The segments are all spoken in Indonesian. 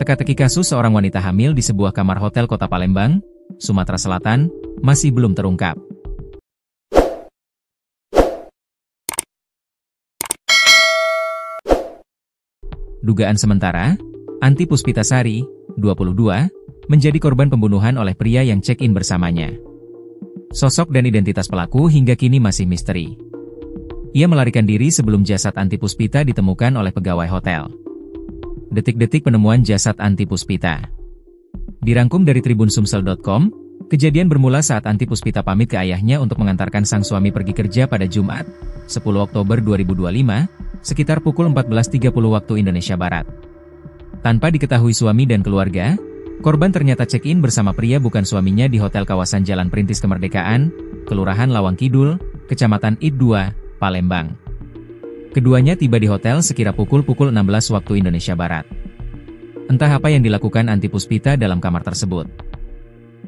Teka-teki kasus seorang wanita hamil di sebuah kamar hotel Kota Palembang, Sumatera Selatan, masih belum terungkap. Dugaan sementara, Anti Puspitasari, 22, menjadi korban pembunuhan oleh pria yang check-in bersamanya. Sosok dan identitas pelaku hingga kini masih misteri. Ia melarikan diri sebelum jasad Anti Puspita ditemukan oleh pegawai hotel. Detik-detik penemuan jasad Anti Puspita. Dirangkum dari tribunsumsel.com, kejadian bermula saat Anti Puspita pamit ke ayahnya untuk mengantarkan sang suami pergi kerja pada Jumat, 10 Oktober 2025, sekitar pukul 14.30 waktu Indonesia Barat. Tanpa diketahui suami dan keluarga, korban ternyata check-in bersama pria bukan suaminya di hotel kawasan Jalan Perintis Kemerdekaan, Kelurahan Lawang Kidul, Kecamatan Id 2, Palembang. Keduanya tiba di hotel sekira pukul 16 waktu Indonesia Barat. Entah apa yang dilakukan Anti Puspita dalam kamar tersebut.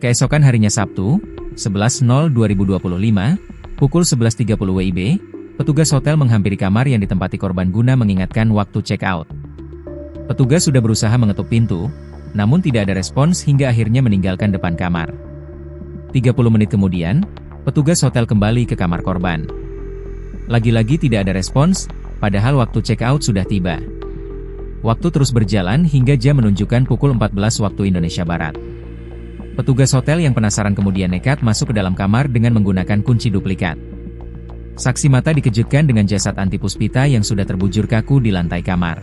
Keesokan harinya Sabtu, 11.0/2025, pukul 11.30 WIB, petugas hotel menghampiri kamar yang ditempati korban guna mengingatkan waktu check-out. Petugas sudah berusaha mengetuk pintu, namun tidak ada respons hingga akhirnya meninggalkan depan kamar. 30 menit kemudian, petugas hotel kembali ke kamar korban. Lagi-lagi tidak ada respons, padahal waktu check-out sudah tiba. Waktu terus berjalan hingga jam menunjukkan pukul 14 waktu Indonesia Barat. Petugas hotel yang penasaran kemudian nekat masuk ke dalam kamar dengan menggunakan kunci duplikat. Saksi mata dikejutkan dengan jasad Anti Puspita yang sudah terbujur kaku di lantai kamar.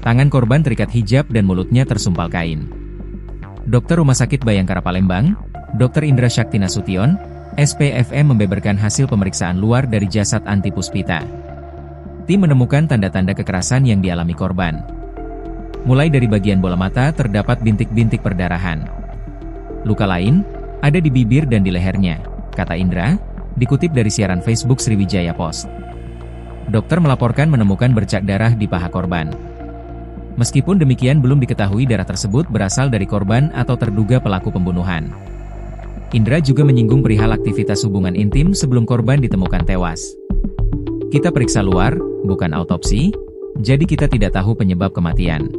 Tangan korban terikat hijab dan mulutnya tersumpal kain. Dokter Rumah Sakit Bayangkara Palembang, Dr. Indra Shakti Nasution, SPFM membeberkan hasil pemeriksaan luar dari jasad Anti Puspita. Tim menemukan tanda-tanda kekerasan yang dialami korban. Mulai dari bagian bola mata terdapat bintik-bintik perdarahan. Luka lain, ada di bibir dan di lehernya, kata Indra, dikutip dari siaran Facebook Sriwijaya Post. Dokter melaporkan menemukan bercak darah di paha korban. Meskipun demikian belum diketahui darah tersebut berasal dari korban atau terduga pelaku pembunuhan. Indra juga menyinggung perihal aktivitas hubungan intim sebelum korban ditemukan tewas. Kita periksa luar, bukan autopsi, jadi kita tidak tahu penyebab kematian.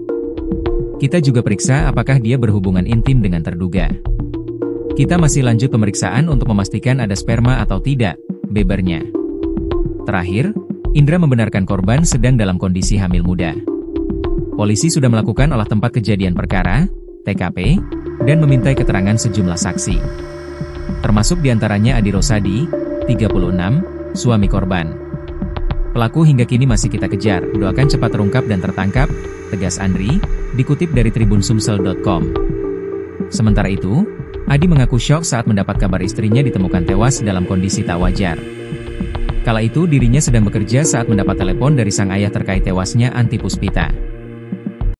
Kita juga periksa apakah dia berhubungan intim dengan terduga. Kita masih lanjut pemeriksaan untuk memastikan ada sperma atau tidak, bebernya. Terakhir, Indra membenarkan korban sedang dalam kondisi hamil muda. Polisi sudah melakukan olah tempat kejadian perkara, TKP, dan memintai keterangan sejumlah saksi. Termasuk diantaranya Adi Rosadi, 36, suami korban. Pelaku hingga kini masih kita kejar, doakan cepat terungkap dan tertangkap, tegas Andri, dikutip dari tribunsumsel.com. Sementara itu, Adi mengaku syok saat mendapat kabar istrinya ditemukan tewas dalam kondisi tak wajar. Kala itu dirinya sedang bekerja saat mendapat telepon dari sang ayah terkait tewasnya Anti Puspita.